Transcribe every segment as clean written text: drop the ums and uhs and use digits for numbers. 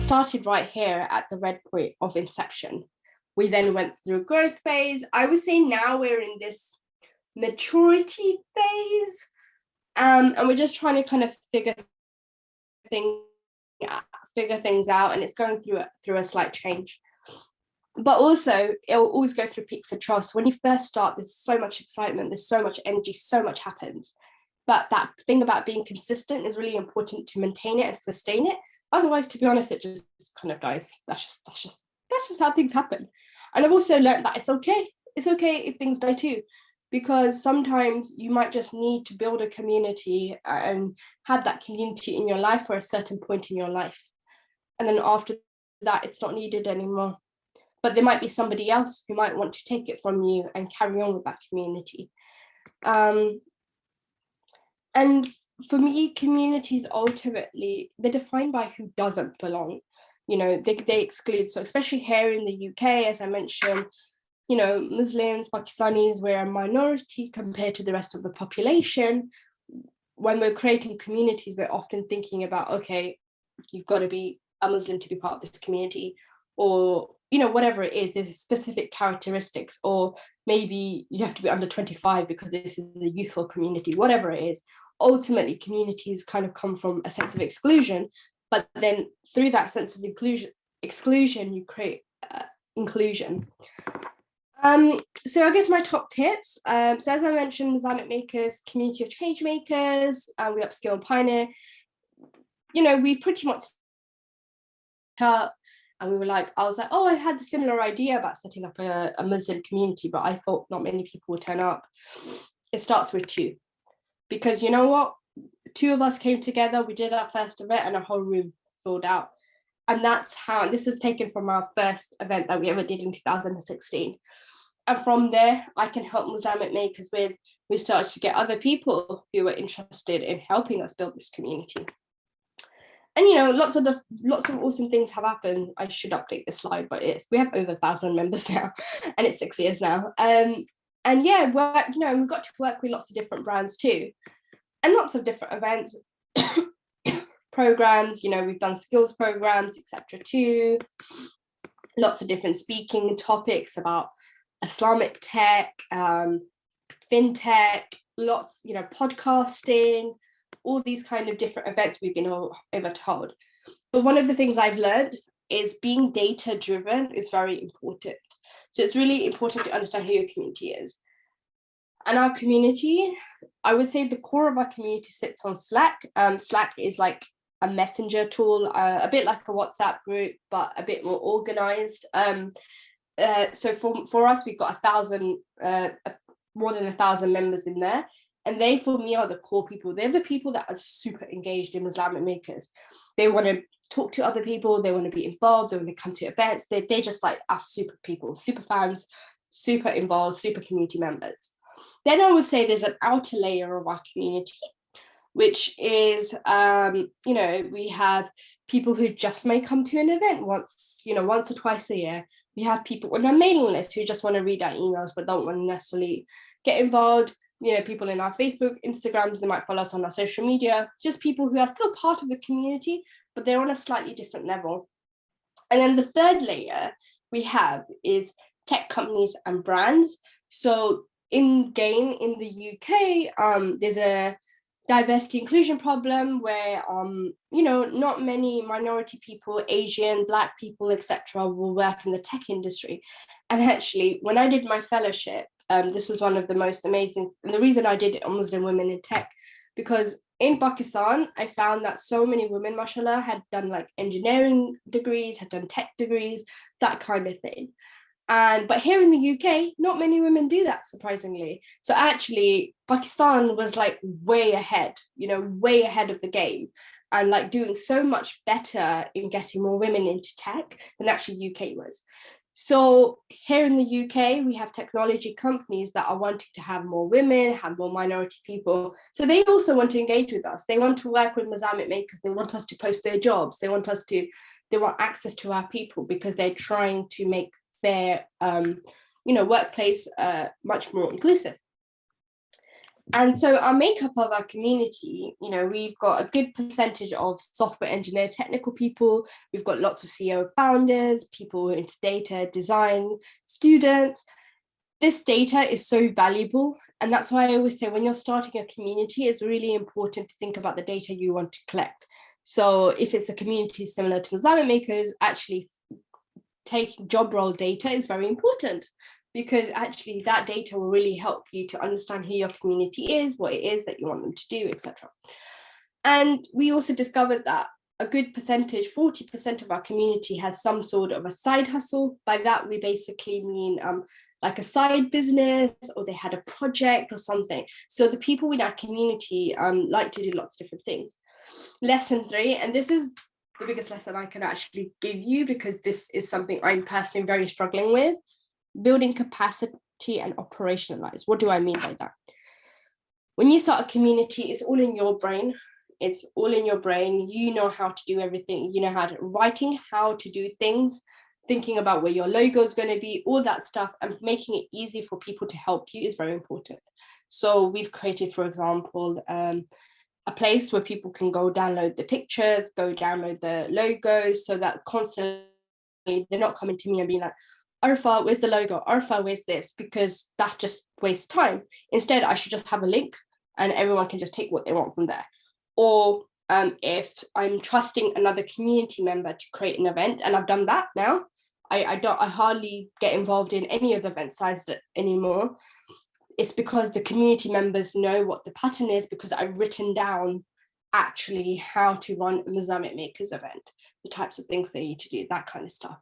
started right here at the red point of inception. We then went through a growth phase. I would say now we're in this maturity phase, and we're just trying to kind of figure things out, and it's going through a slight change. But also, it'll always go through peaks and troughs. When you first start, there's so much excitement, there's so much energy, so much happens. But that thing about being consistent is really important to maintain it and sustain it. Otherwise, to be honest, it just kind of dies. That's just how things happen. And I've also learned that it's okay. It's okay if things die too, because sometimes you might just need to build a community and have that community in your life for a certain point in your life. And then after that, it's not needed anymore. But there might be somebody else who might want to take it from you and carry on with that community. And for me, communities ultimately, they're defined by who doesn't belong. You know, they exclude. So especially here in the UK, as I mentioned, you know, Muslims, Pakistanis, we're a minority compared to the rest of the population. When we're creating communities, we're often thinking about, okay, you've got to be a Muslim to be part of this community, or, you know, whatever it is, there's specific characteristics, or maybe you have to be under 25 because this is a youthful community, whatever it is. Ultimately, communities kind of come from a sense of exclusion, but then through that sense of exclusion, you create inclusion. So I guess my top tips. So as I mentioned, Muslamic makers, community of change makers, we upskill and pioneer. You know, we pretty much up, and we were like, I was like, oh, I had a similar idea about setting up a Muslim community, but I thought not many people would turn up. It starts with 2, because you know what? 2 of us came together, we did our first event, and a whole room filled out. And that's how, this is taken from our first event that we ever did in 2016. And from there, I can help Muslamic makers with, we started to get other people who were interested in helping us build this community. And, you know, lots of awesome things have happened. I should update this slide, but we have over 1,000 members now, and it's 6 years now. And yeah, you know, we've got to work with lots of different brands too, and lots of different events, programs. You know, we've done skills programs, etc. too. Lots of different speaking topics about Islamic tech, fintech, lots, you know, podcasting, all these kind of different events we've been able to hold. But one of the things I've learned is being data driven is very important. So it's really important to understand who your community is. And our community, I would say the core of our community sits on Slack. Slack is like a messenger tool, a bit like a WhatsApp group, but a bit more organized. So for us, we've got 1,000, more than 1,000 members in there. And they, for me, are the core people. They're the people that are super engaged in Muslamic makers. They want to talk to other people. They want to be involved. They want to come to events. They just like are super people, super fans, super involved, super community members. Then I would say there's an outer layer of our community, which is, you know, we have people who just may come to an event once or twice a year. We have people on our mailing list who just want to read our emails but don't want to necessarily get involved. You know, people in our Facebook, Instagrams, they might follow us on our social media, just people who are still part of the community, but they're on a slightly different level. And then the third layer we have is tech companies and brands. So in the UK, there's a diversity inclusion problem where, you know, not many minority people, Asian, Black people, etc., will work in the tech industry. And actually, when I did my fellowship, this was one of the most amazing, and the reason I did it on Muslim women in tech, because in Pakistan, I found that so many women, mashallah, had done like engineering degrees, had done tech degrees, that kind of thing. But here in the UK, not many women do that, surprisingly. So actually, Pakistan was like way ahead, you know, way ahead of the game, and like doing so much better in getting more women into tech than actually UK was. So here in the UK, we have technology companies that are wanting to have more women, have more minority people. So they also want to engage with us. They want to work with Muslamic makers. They want us to post their jobs. They want access to our people, because they're trying to make their, you know, workplace much more inclusive. And so our makeup of our community, we've got a good percentage of software engineer, technical people. We've got lots of CEO founders, people into data design, students. This data is so valuable. And that's why I always say when you're starting a community, it's really important to think about the data you want to collect. So if it's a community similar to Muslamic makers, actually taking job role data is very important, because actually that data will really help you to understand who your community is, what it is that you want them to do, etc. And we also discovered that a good percentage, 40% of our community has some sort of a side hustle. By that, we basically mean like a side business, or they had a project or something. So the people in our community like to do lots of different things. Lesson 3, and this is the biggest lesson I can actually give you, because this is something I'm personally very struggling with: building capacity and operationalize. What do I mean by that? When you start a community, it's all in your brain. It's all in your brain. You know how to do everything. You know writing how to do things, thinking about where your logo is going to be, all that stuff, and making it easy for people to help you is very important. So we've created, for example, a place where people can go download the pictures, go download the logos, so that constantly they're not coming to me and being like, Arfah, where's the logo? Arfah, where's this? Because that just wastes time. Instead, I should just have a link and everyone can just take what they want from there. Or if I'm trusting another community member to create an event, and I've done that now, I hardly get involved in any of the event sizes anymore. It's because the community members know what the pattern is, because I've written down actually how to run a Muslamic makers event, the types of things they need to do, that kind of stuff.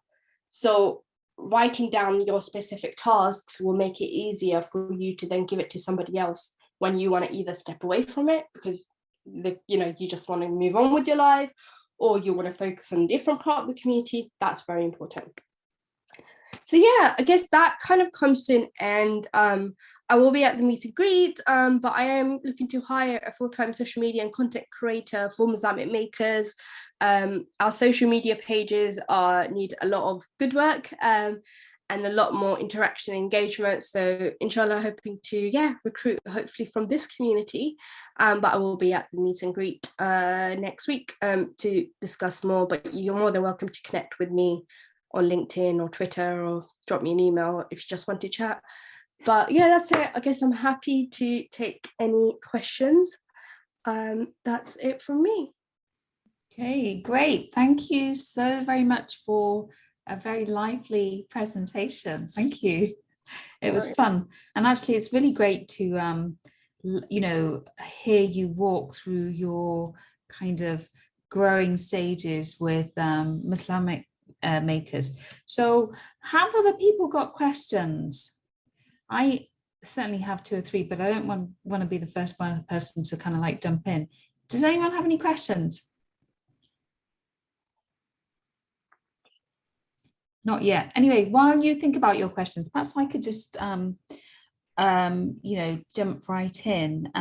So writing down your specific tasks will make it easier for you to then give it to somebody else when you want to either step away from it because you just want to move on with your life, or you want to focus on a different part of the community. That's very important. So yeah, I guess that kind of comes to an end. I will be at the meet and greet, but I am looking to hire a full-time social media and content creator for Muslamic makers. Our social media pages need a lot of good work and a lot more interaction and engagement. So inshallah, hoping to recruit hopefully from this community. But I will be at the meet and greet next week to discuss more. But you're more than welcome to connect with me on LinkedIn or Twitter, or drop me an email if you just want to chat. But yeah, that's it. I guess I'm happy to take any questions. That's it from me. Okay, great. Thank you so very much for a very lively presentation. Thank you. It was fun. And actually, it's really great to, hear you walk through your kind of growing stages with Muslamic makers. So have other people got questions? I certainly have 2 or 3, but I don't want to be the first person to kind of like jump in. Does anyone have any questions? Not yet. Anyway, while you think about your questions, perhaps I could just jump right in.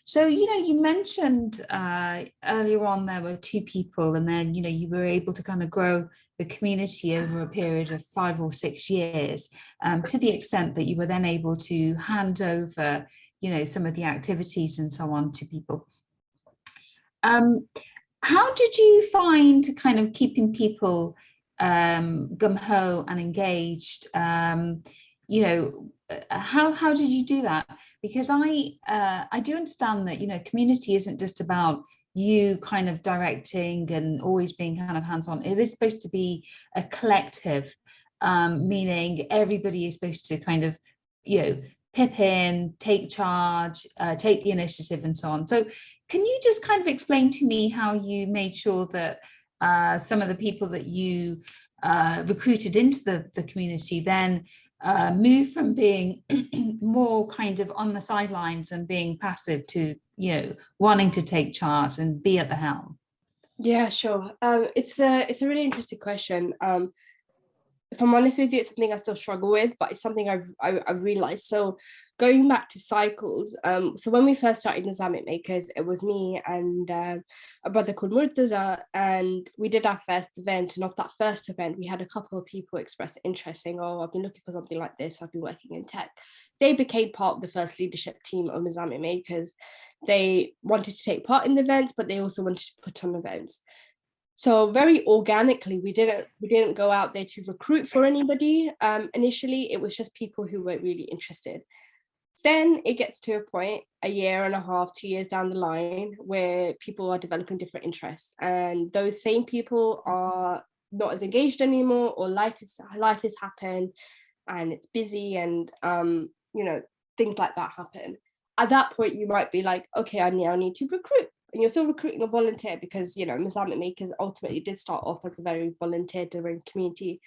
So you mentioned earlier on there were 2 people, and then you were able to kind of grow the community over a period of 5 or 6 years, to the extent that you were then able to hand over some of the activities and so on to people. How did you find kind of keeping people gung-ho and engaged? How did you do that? Because I do understand that community isn't just about you kind of directing and always being kind of hands-on. It is supposed to be a collective, meaning everybody is supposed to kind of pip in, take charge, take the initiative, and so on. So can you just kind of explain to me how you made sure that some of the people that you recruited into the community then move from being more kind of on the sidelines and being passive to wanting to take charge and be at the helm? Yeah, sure. It's a really interesting question. if I'm honest with you, it's something I still struggle with, but it's something I've realized. So going back to cycles, so when we first started Muslamic Makers, it was me and a brother called Murtaza, and we did our first event. And off that first event, we had a couple of people express interest, saying, "Oh, I've been looking for something like this. I've been working in tech." They became part of the first leadership team of Muslamic Makers. They wanted to take part in the events, but they also wanted to put on events. So very organically, we didn't go out there to recruit for anybody. Initially, it was just people who were really interested. Then it gets to a point, a year and a half, 2 years down the line, where people are developing different interests, and those same people are not as engaged anymore, or life has happened, and it's busy, and things like that happen. At that point, you might be like, okay, I now need to recruit. And you're still recruiting a volunteer, because Muslamic Makers ultimately did start off as a very volunteer-driven community.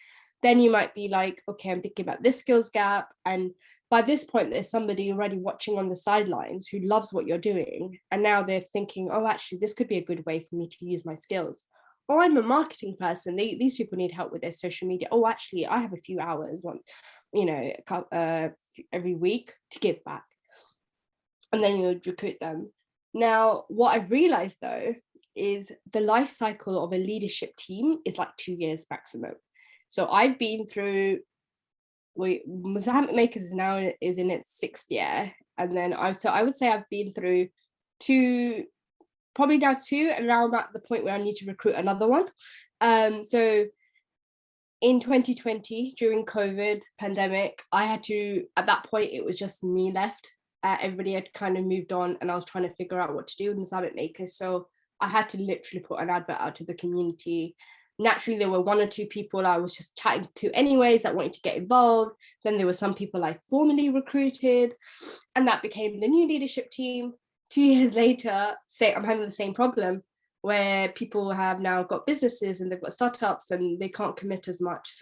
Then you might be like, okay, I'm thinking about this skills gap, and by this point there's somebody already watching on the sidelines who loves what you're doing, and now they're thinking, oh, actually this could be a good way for me to use my skills. Oh, I'm a marketing person, these people need help with their social media. Oh, actually I have a few hours every week to give back, and then you recruit them. Now, what I've realized though is the life cycle of a leadership team is like 2 years maximum. So I've been through, Muslamic Makers now is in its 6th year, and then I would say I've been through probably now two, and now I'm at the point where I need to recruit another one. So in 2020, during COVID pandemic, at that point it was just me left. Everybody had kind of moved on, and I was trying to figure out what to do with Muslamic Makers. So I had to literally put an advert out to the community. Naturally, there were 1 or 2 people I was just chatting to anyways that wanted to get involved. Then there were some people I formally recruited, and that became the new leadership team. 2 years later, I'm having the same problem, where people have now got businesses and they've got startups and they can't commit as much.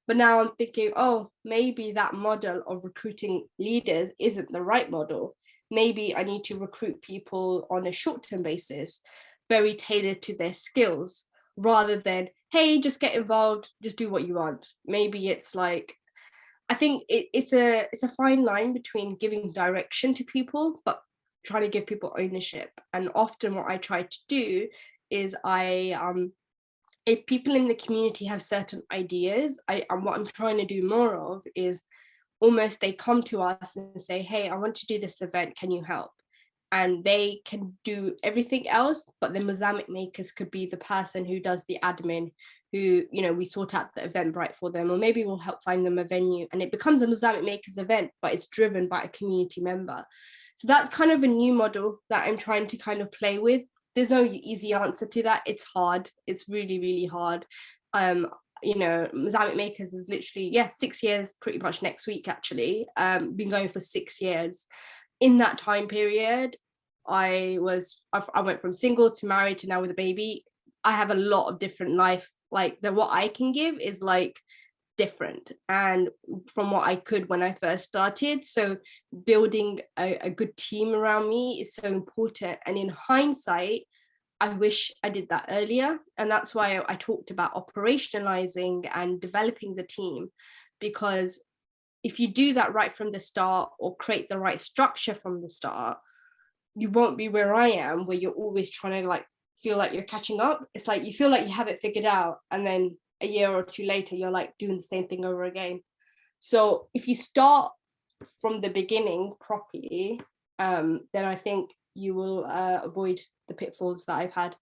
But now I'm thinking, oh, maybe that model of recruiting leaders isn't the right model. Maybe I need to recruit people on a short-term basis, very tailored to their skills, rather than, hey, just get involved, just do what you want. Maybe it's like, I think it's a fine line between giving direction to people, but trying to give people ownership. And often what I try to do is if people in the community have certain ideas, and what I'm trying to do more of is almost they come to us and say, hey, I want to do this event, can you help? And they can do everything else, but the Muslamic Makers could be the person who does the admin, who, we sort out the Eventbrite for them, or maybe we'll help find them a venue, and it becomes a Muslamic Makers event, but it's driven by a community member. So that's kind of a new model that I'm trying to kind of play with. There's no easy answer to that. It's hard. It's really, really hard. Muslamic Makers is literally, 6 years, pretty much next week, actually. Been going for 6 years. In that time period, I went from single to married to now with a baby. I have a lot of different life, like what I can give is like different, and from what I could when I first started. So building a good team around me is so important. And in hindsight, I wish I did that earlier. And that's why I talked about operationalizing and developing the team, because if you do that right from the start, or create the right structure from the start, you won't be where I am, where you're always trying to feel like you're catching up. It's like you feel like you have it figured out, and then a year or 2 later, you're like doing the same thing over again. So if you start from the beginning properly, then I think you will avoid the pitfalls that I've had.